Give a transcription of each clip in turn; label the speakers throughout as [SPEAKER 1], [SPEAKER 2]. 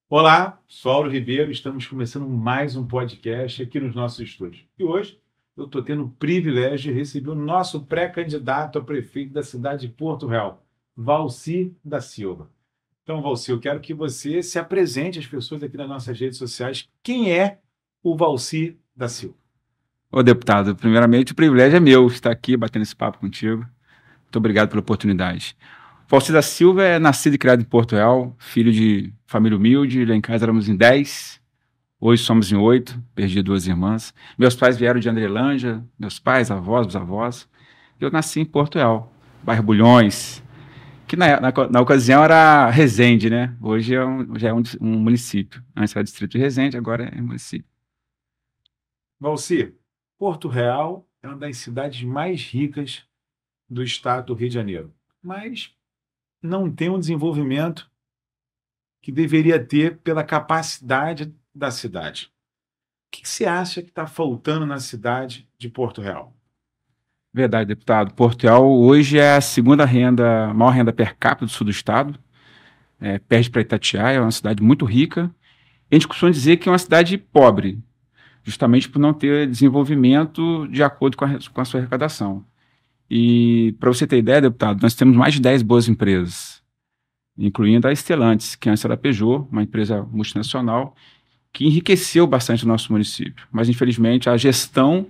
[SPEAKER 1] Olá, sou Auro Ribeiro, estamos começando mais um podcast aqui nos nossos estúdios. E hoje eu estou tendo o privilégio de receber o nosso pré-candidato a prefeito da cidade de Porto Real, Valci da Silva. Então, Valci, eu quero que você se apresente às pessoas aqui nas nossas redes sociais. Quem é o Valci da Silva?
[SPEAKER 2] Ô, deputado, primeiramente o privilégio é meu estar aqui batendo esse papo contigo. Muito obrigado pela oportunidade. Valci da Silva é nascido e criado em Porto Real, filho de família humilde. Lá em casa éramos em 10, hoje somos em 8, perdi 2 irmãs. Meus pais vieram de Andrelândia, meus pais, avós, bisavós. Eu nasci em Porto Real, bairro Bulhões, que na ocasião era Resende, né? Hoje já é um município. Antes era distrito de Resende, agora é município.
[SPEAKER 1] Valci, Porto Real é uma das cidades mais ricas do estado do Rio de Janeiro, mas não tem um desenvolvimento que deveria ter pela capacidade da cidade. O que você acha que está faltando na cidade de Porto Real?
[SPEAKER 2] Verdade, deputado. Porto Real hoje é a segunda maior renda per capita do sul do estado. Perde para Itatiaia, é uma cidade muito rica. A gente costuma dizer que é uma cidade pobre, justamente por não ter desenvolvimento de acordo com a sua arrecadação. E, para você ter ideia, deputado, nós temos mais de 10 boas empresas, incluindo a Stellantis, que antes era a Peugeot, uma empresa multinacional, que enriqueceu bastante o nosso município. Mas, infelizmente, a gestão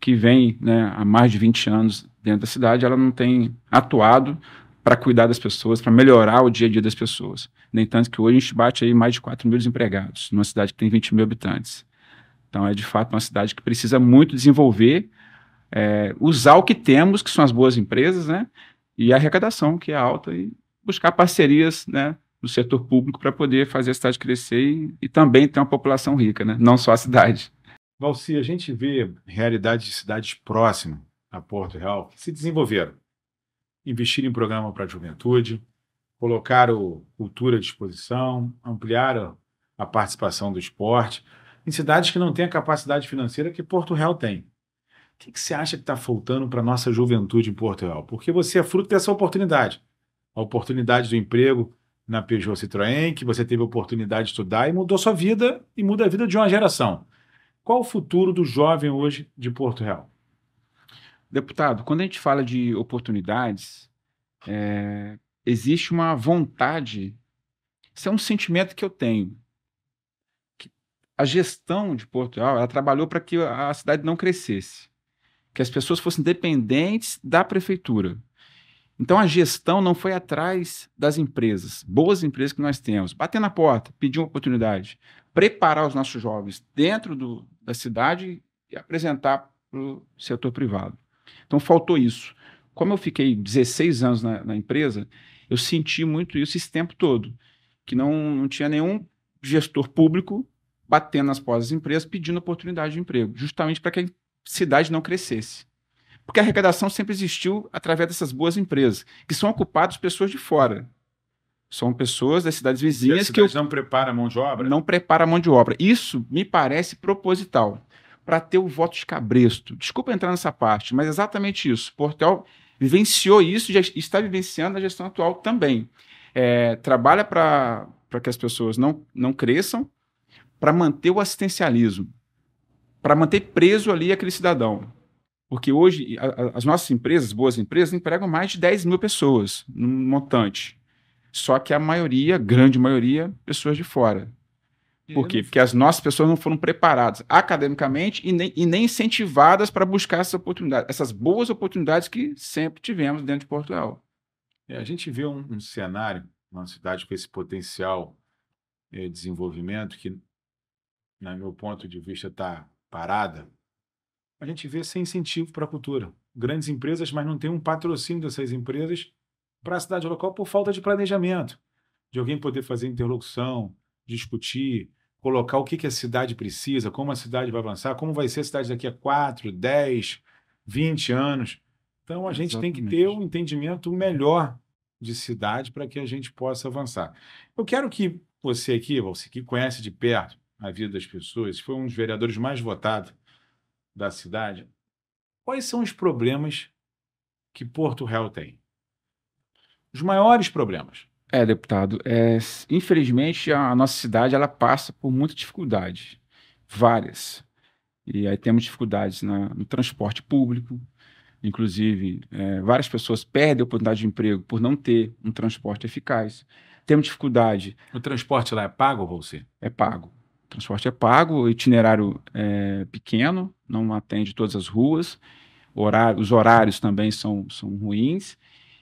[SPEAKER 2] que vem, né, há mais de 20 anos dentro da cidade, ela não tem atuado para cuidar das pessoas, para melhorar o dia a dia das pessoas. Nem tanto que hoje a gente bate aí mais de 4 mil desempregados, numa cidade que tem 20 mil habitantes. Então, é de fato uma cidade que precisa muito desenvolver, usar o que temos, que são as boas empresas, né, e a arrecadação, que é alta, e buscar parcerias, né, do setor público para poder fazer a cidade crescer e também ter uma população rica, né, não só a cidade.
[SPEAKER 1] Valci, a gente vê realidade de cidades próximas a Porto Real que se desenvolveram, investiram em programa para a juventude, colocaram cultura à disposição, ampliaram a participação do esporte, em cidades que não têm a capacidade financeira que Porto Real tem. O que você acha que está faltando para a nossa juventude em Porto Real? Porque você é fruto dessa oportunidade. A oportunidade do emprego na Peugeot Citroën, que você teve a oportunidade de estudar e mudou sua vida e muda a vida de uma geração. Qual o futuro do jovem hoje de Porto Real?
[SPEAKER 2] Deputado, quando a gente fala de oportunidades, existe uma vontade, isso é um sentimento que eu tenho, que a gestão de Porto Real, ela trabalhou para que a cidade não crescesse, que as pessoas fossem dependentes da prefeitura. Então a gestão não foi atrás das empresas, boas empresas que nós temos, bater na porta, pedir uma oportunidade, preparar os nossos jovens dentro da cidade e apresentar para o setor privado. Então faltou isso. Como eu fiquei 16 anos na empresa, eu senti muito isso esse tempo todo, que não tinha nenhum gestor público batendo nas portas das empresas pedindo oportunidade de emprego, justamente para que a cidade não crescesse. Porque a arrecadação sempre existiu através dessas boas empresas, que são ocupadas por pessoas de fora. São pessoas das cidades
[SPEAKER 1] E a
[SPEAKER 2] vizinhas
[SPEAKER 1] cidade não prepara a mão de obra?
[SPEAKER 2] não preparam a mão de obra. Isso me parece proposital, para ter o voto de cabresto. Desculpa entrar nessa parte, mas é exatamente isso. Portel vivenciou isso e já está vivenciando a gestão atual também. Trabalha para que as pessoas não cresçam, para manter o assistencialismo, para manter preso ali aquele cidadão. Porque hoje as nossas empresas, boas empresas, empregam mais de 10 mil pessoas no montante. Só que a maioria, grande maioria, pessoas de fora. Por quê? Porque as nossas pessoas não foram preparadas academicamente e nem incentivadas para buscar essas oportunidades, essas boas oportunidades que sempre tivemos dentro de Porto Real.
[SPEAKER 1] A gente vê um cenário, uma cidade com esse potencial de desenvolvimento que, no meu ponto de vista, está parada. A gente vê sem incentivo para a cultura. Grandes empresas, mas não tem um patrocínio dessas empresas para a cidade local por falta de planejamento, de alguém poder fazer interlocução, discutir, colocar o que a cidade precisa, como a cidade vai avançar, como vai ser a cidade daqui a 4, 10, 20 anos. Então, a gente tem que ter um entendimento melhor de cidade para que a gente possa avançar. Eu quero que você aqui, Valci, que conhece de perto a vida das pessoas, foi um dos vereadores mais votados da cidade, quais são os problemas que Porto Real tem? Os maiores problemas.
[SPEAKER 2] Deputado, infelizmente a nossa cidade ela passa por muita dificuldade, várias. E aí temos dificuldades no transporte público, inclusive várias pessoas perdem a oportunidade de emprego por não ter um transporte eficaz. Temos dificuldade,
[SPEAKER 1] O transporte lá é pago, você?
[SPEAKER 2] é pago. O transporte é pago, o itinerário é pequeno, não atende todas as ruas, os horários também são ruins.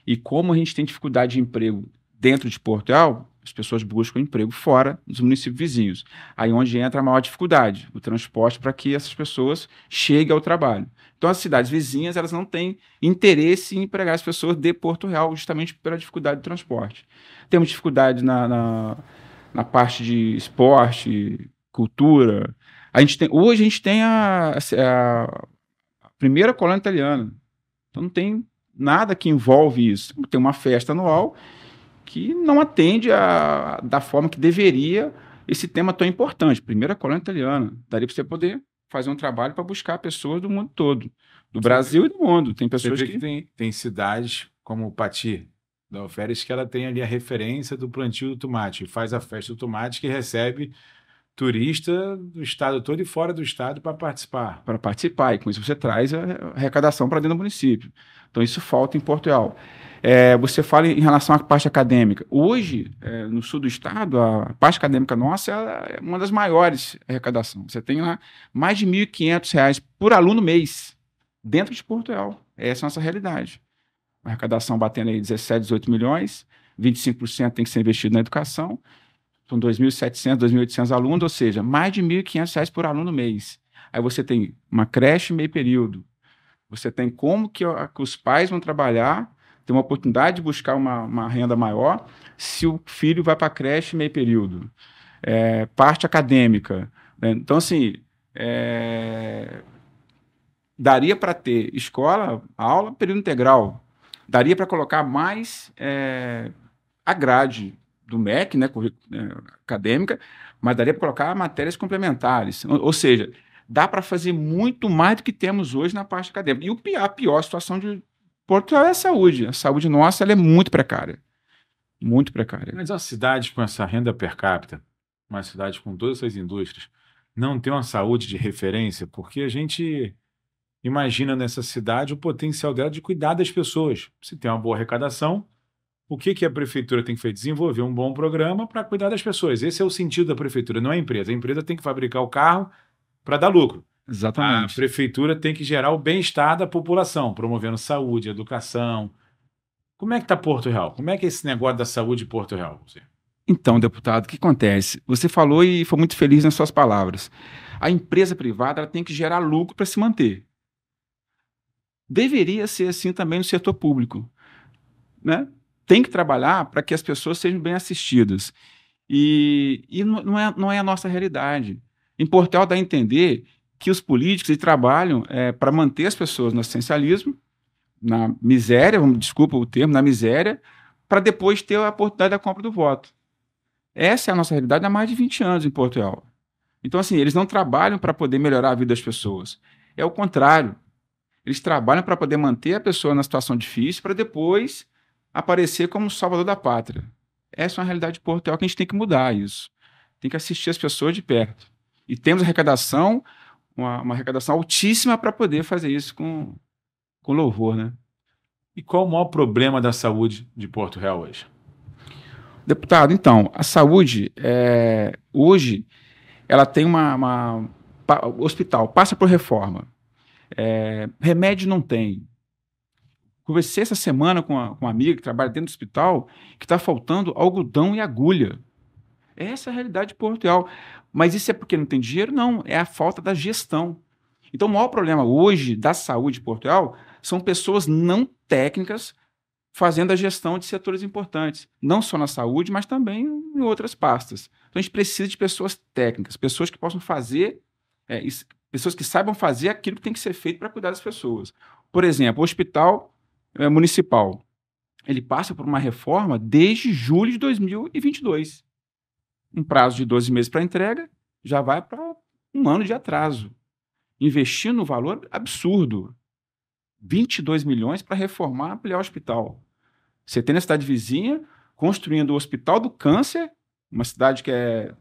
[SPEAKER 2] E como a gente tem dificuldade de emprego dentro de Porto Real, as pessoas buscam emprego fora dos municípios vizinhos. Aí onde entra a maior dificuldade, o transporte para que essas pessoas cheguem ao trabalho. Então as cidades vizinhas elas não têm interesse em empregar as pessoas de Porto Real justamente pela dificuldade do transporte. Temos dificuldade na parte de esporte, cultura. Hoje a gente tem a primeira colônia italiana. Então não tem nada que envolve isso. Tem uma festa anual que não atende da forma que deveria esse tema tão importante. Primeira colônia italiana. Daria para você poder fazer um trabalho para buscar pessoas do mundo todo, do
[SPEAKER 1] Você
[SPEAKER 2] Brasil e do mundo. Tem
[SPEAKER 1] você
[SPEAKER 2] pessoas
[SPEAKER 1] vê que
[SPEAKER 2] que...
[SPEAKER 1] tem cidades como Pati, da Alferes, que ela tem ali a referência do plantio do tomate, e faz a festa do tomate que recebe turista do estado todo e fora do estado para participar.
[SPEAKER 2] Para participar, e com isso você traz a arrecadação para dentro do município. Então, isso falta em Porto Real. Você fala em relação à parte acadêmica. Hoje, no sul do estado, a parte acadêmica nossa é uma das maiores arrecadações. Você tem lá mais de R$ 1.500 por aluno mês, dentro de Porto Real. Essa é a nossa realidade. A arrecadação batendo aí 17, 18 milhões, 25% tem que ser investido na educação, são 2.700, 2.800 alunos, ou seja, mais de R$ 1.500 por aluno mês. Aí você tem uma creche meio período, você tem como que os pais vão trabalhar, tem uma oportunidade de buscar uma renda maior se o filho vai para a creche meio período. Parte acadêmica, né? Então, assim, daria para ter escola, aula, período integral. Daria para colocar mais a grade do MEC, né, acadêmica, mas daria para colocar matérias complementares. Ou seja, dá para fazer muito mais do que temos hoje na parte acadêmica. E a pior situação de Porto Real é a saúde. A saúde nossa ela é muito precária. Muito precária.
[SPEAKER 1] Mas uma cidade com essa renda per capita, uma cidade com todas essas indústrias, não tem uma saúde de referência, porque a gente imagina nessa cidade o potencial dela de cuidar das pessoas. Se tem uma boa arrecadação, o que a prefeitura tem que fazer? Desenvolver um bom programa para cuidar das pessoas. Esse é o sentido da prefeitura, não é a empresa. A empresa tem que fabricar o carro para dar lucro. A
[SPEAKER 2] Exatamente.
[SPEAKER 1] prefeitura tem que gerar o bem-estar da população, promovendo saúde, educação. Como é que está Porto Real? Como é que é esse negócio da saúde de Porto Real?
[SPEAKER 2] Então, deputado, o que acontece? Você falou e foi muito feliz nas suas palavras. A empresa privada ela tem que gerar lucro para se manter. Deveria ser assim também no setor público, né? Tem que trabalhar para que as pessoas sejam bem assistidas. E não é a nossa realidade. Em Portugal dá a entender que os políticos eles trabalham para manter as pessoas no assistencialismo, na miséria, desculpa o termo, na miséria, para depois ter a oportunidade da compra do voto. Essa é a nossa realidade há mais de 20 anos em Portugal. Então, assim, eles não trabalham para poder melhorar a vida das pessoas. É o contrário. Eles trabalham para poder manter a pessoa na situação difícil para depois aparecer como salvador da pátria. Essa é uma realidade de Portugal que a gente tem que mudar isso. Tem que assistir as pessoas de perto. E temos arrecadação, uma arrecadação altíssima para poder fazer isso com louvor, né?
[SPEAKER 1] E qual o maior problema da saúde de Porto Real hoje?
[SPEAKER 2] Deputado, então, a saúde, hoje, ela tem o hospital passa por reforma. Remédio não tem. Conversei essa semana com uma amiga que trabalha dentro do hospital que está faltando algodão e agulha. Essa é a realidade de Porto Real. Mas isso é porque não tem dinheiro? Não, é a falta da gestão. Então, o maior problema hoje da saúde de Porto Real são pessoas não técnicas fazendo a gestão de setores importantes, não só na saúde, mas também em outras pastas. Então, a gente precisa de pessoas técnicas, pessoas que possam fazer, pessoas que saibam fazer aquilo que tem que ser feito para cuidar das pessoas. Por exemplo, o hospital municipal, ele passa por uma reforma desde julho de 2022. Um prazo de 12 meses para entrega, já vai para um ano de atraso. Investindo um valor absurdo. 22 milhões para reformar e ampliar o hospital. Você tem na cidade vizinha construindo o Hospital do Câncer, uma cidade que é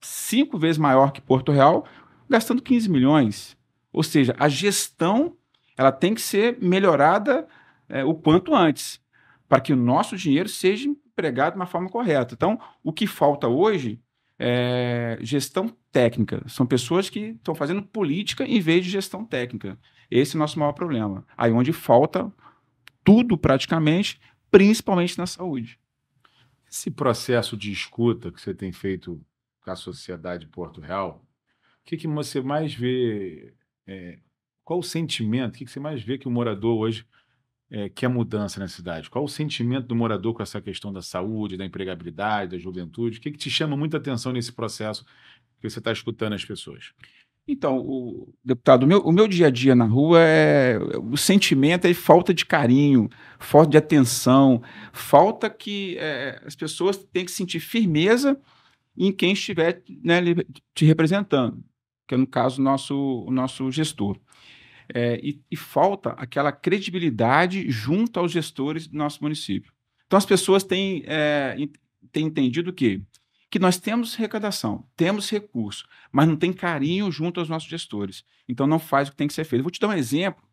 [SPEAKER 2] 5 vezes maior que Porto Real, gastando 15 milhões. Ou seja, a gestão ela tem que ser melhorada o quanto antes, para que o nosso dinheiro seja empregado de uma forma correta. Então, o que falta hoje é gestão técnica. São pessoas que estão fazendo política em vez de gestão técnica. Esse é o nosso maior problema. Aí onde falta tudo praticamente, principalmente na saúde.
[SPEAKER 1] Esse processo de escuta que você tem feito com a sociedade de Porto Real, o que você mais vê? Qual o sentimento? O que você mais vê que o morador hoje quer mudança na cidade? Qual o sentimento do morador com essa questão da saúde, da empregabilidade, da juventude? O que te chama muita atenção nesse processo que você está escutando as pessoas?
[SPEAKER 2] Então, deputado, o meu dia a dia na rua o sentimento é falta de carinho, falta de atenção, falta que as pessoas têm que sentir firmeza em quem estiver, né, te representando, que é, no caso, o nosso gestor. E falta aquela credibilidade junto aos gestores do nosso município. Então, as pessoas têm entendido que nós temos arrecadação, temos recurso, mas não tem carinho junto aos nossos gestores. Então, não faz o que tem que ser feito. Eu vou te dar um exemplo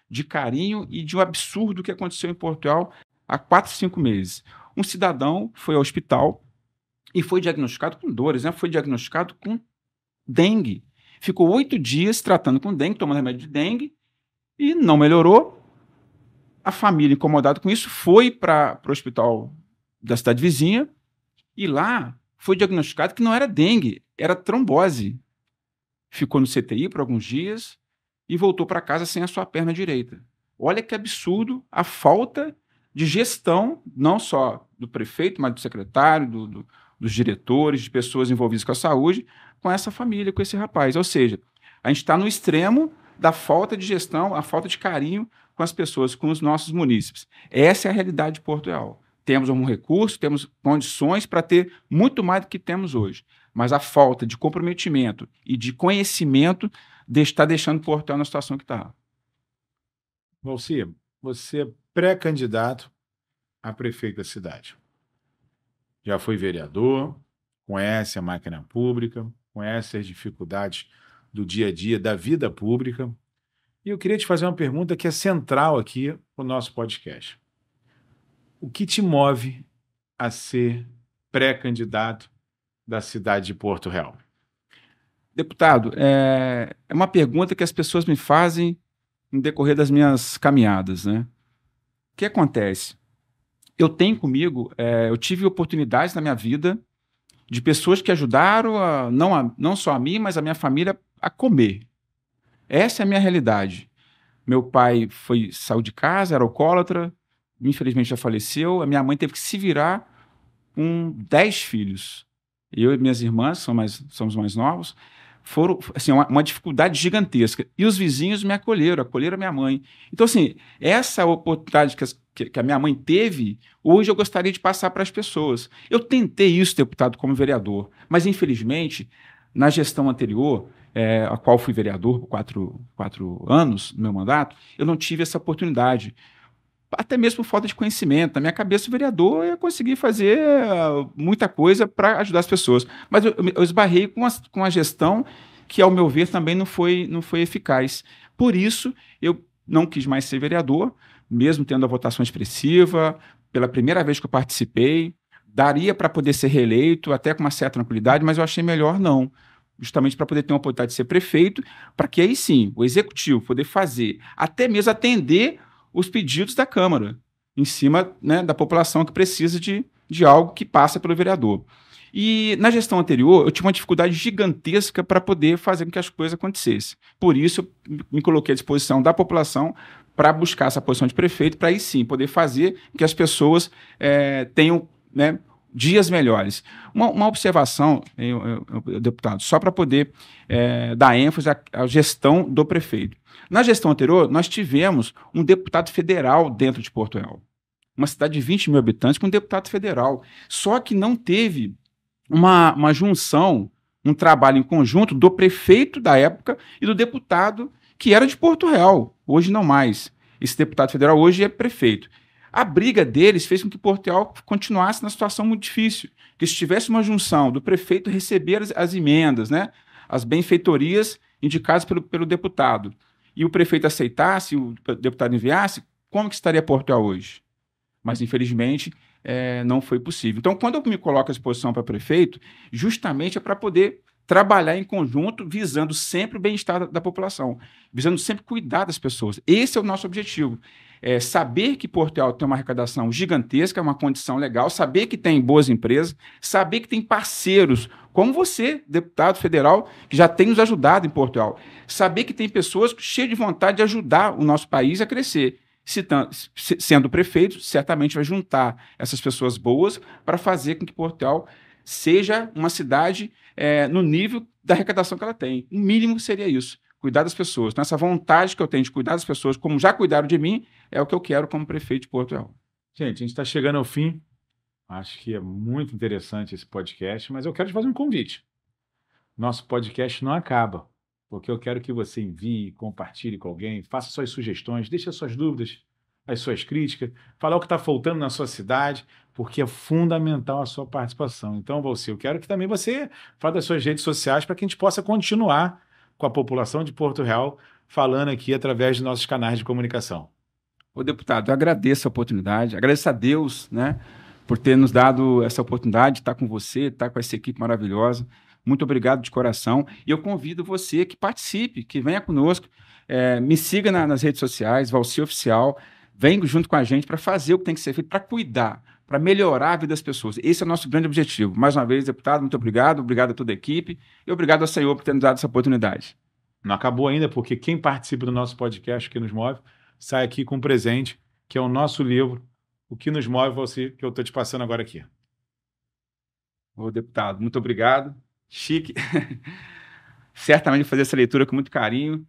[SPEAKER 2] de carinho e de um absurdo que aconteceu em Porto Real há 4, 5 meses. Um cidadão foi ao hospital e foi diagnosticado com dores, né? Foi diagnosticado com dengue. Ficou 8 dias tratando com dengue, tomando remédio de dengue, e não melhorou. A família, incomodada com isso, foi para o hospital da cidade vizinha, e lá foi diagnosticado que não era dengue, era trombose. Ficou no CTI por alguns dias e voltou para casa sem a sua perna direita. Olha que absurdo a falta de gestão, não só do prefeito, mas do secretário, dos diretores, de pessoas envolvidas com a saúde, com essa família, com esse rapaz. Ou seja, a gente está no extremo da falta de gestão, a falta de carinho com as pessoas, com os nossos munícipes. Essa é a realidade de Porto Real. Temos um recurso, temos condições para ter muito mais do que temos hoje. Mas a falta de comprometimento e de conhecimento está deixando Porto Real na situação que está.
[SPEAKER 1] Valci, você é pré-candidato a prefeito da cidade. Já foi vereador, conhece a máquina pública, conhece as dificuldades do dia a dia, da vida pública. E eu queria te fazer uma pergunta que é central aqui no nosso podcast. O que te move a ser pré-candidato da cidade de Porto Real?
[SPEAKER 2] Deputado, é uma pergunta que as pessoas me fazem no decorrer das minhas caminhadas, né? O que acontece? Eu tenho comigo, eu tive oportunidades na minha vida de pessoas que ajudaram, não só a mim, mas a minha família a comer. Essa é a minha realidade. Meu pai saiu de casa, era alcoólatra, infelizmente já faleceu. A minha mãe teve que se virar com 10 filhos. Eu e minhas irmãs, somos mais novos, foram assim, uma dificuldade gigantesca. E os vizinhos me acolheram a minha mãe. Então, assim, essa oportunidade que a minha mãe teve, hoje eu gostaria de passar para as pessoas. Eu tentei isso, deputado, como vereador, mas, infelizmente, na gestão anterior, a qual fui vereador por 4 anos no meu mandato, eu não tive essa oportunidade. Até mesmo por falta de conhecimento. Na minha cabeça, o vereador ia conseguir fazer muita coisa para ajudar as pessoas. Mas eu esbarrei com a gestão que, ao meu ver, também não foi eficaz. Por isso, eu não quis mais ser vereador, mesmo tendo a votação expressiva. Pela primeira vez que eu participei, daria para poder ser reeleito, até com uma certa tranquilidade, mas eu achei melhor não. Justamente para poder ter uma oportunidade de ser prefeito, para que aí sim, o executivo poder fazer, até mesmo atender os pedidos da Câmara, em cima, né, da população que precisa de algo que passa pelo vereador. E na gestão anterior, eu tive uma dificuldade gigantesca para poder fazer com que as coisas acontecessem. Por isso, eu me coloquei à disposição da população para buscar essa posição de prefeito, para aí sim poder fazer com que as pessoas tenham, né, dias melhores. Uma observação, deputado, só para poder dar ênfase à gestão do prefeito. Na gestão anterior, nós tivemos um deputado federal dentro de Porto Real. Uma cidade de 20 mil habitantes com um deputado federal. Só que não teve uma junção, um trabalho em conjunto do prefeito da época e do deputado que era de Porto Real. Hoje não mais. Esse deputado federal hoje é prefeito. A briga deles fez com que Portugal continuasse na situação muito difícil, que se tivesse uma junção do prefeito receber as emendas, né, as benfeitorias indicadas pelo deputado, e o prefeito aceitasse, o deputado enviasse, como que estaria Portugal hoje? Mas, infelizmente, não foi possível. Então, quando eu me coloco à disposição para prefeito, justamente é para poder trabalhar em conjunto, visando sempre o bem-estar da população, visando sempre cuidar das pessoas. Esse é o nosso objetivo. Saber que Portugal tem uma arrecadação gigantesca, uma condição legal, saber que tem boas empresas, saber que tem parceiros, como você, deputado federal, que já tem nos ajudado em Portugal, saber que tem pessoas cheias de vontade de ajudar o nosso país a crescer. Sendo prefeito, certamente vai juntar essas pessoas boas para fazer com que Portugal seja uma cidade no nível da arrecadação que ela tem. O mínimo seria isso, cuidar das pessoas. Então, essa vontade que eu tenho de cuidar das pessoas, como já cuidaram de mim, é o que eu quero como prefeito de Portugal.
[SPEAKER 1] Gente, a gente está chegando ao fim. Acho que é muito interessante esse podcast, mas eu quero te fazer um convite. Nosso podcast não acaba, porque eu quero que você envie, compartilhe com alguém, faça suas sugestões, deixe as suas dúvidas, as suas críticas, falar o que está faltando na sua cidade, porque é fundamental a sua participação. Então, eu quero que também você fale das suas redes sociais para que a gente possa continuar com a população de Porto Real falando aqui através de nossos canais de comunicação.
[SPEAKER 2] Ô, deputado, eu agradeço a oportunidade, agradeço a Deus, né, por ter nos dado essa oportunidade de estar com você, estar com essa equipe maravilhosa. Muito obrigado de coração. E eu convido você que participe, que venha conosco, me siga nas redes sociais, Valci Oficial, vem junto com a gente para fazer o que tem que ser feito, para cuidar, para melhorar a vida das pessoas. Esse é o nosso grande objetivo. Mais uma vez, deputado, muito obrigado a toda a equipe e obrigado ao senhor por ter nos dado essa oportunidade.
[SPEAKER 1] Não acabou ainda, porque quem participa do nosso podcast, O que nos move, sai aqui com um presente, que é o nosso livro, O que nos move, você, que eu estou te passando agora aqui.
[SPEAKER 2] Ô, deputado, muito obrigado. Chique. Certamente fazer essa leitura com muito carinho,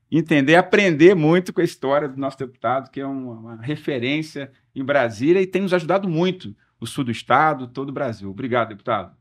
[SPEAKER 2] entender, aprender muito com a história do nosso deputado, que é uma referência em Brasília e tem nos ajudado muito, o sul do estado, todo o Brasil. Obrigado, deputado.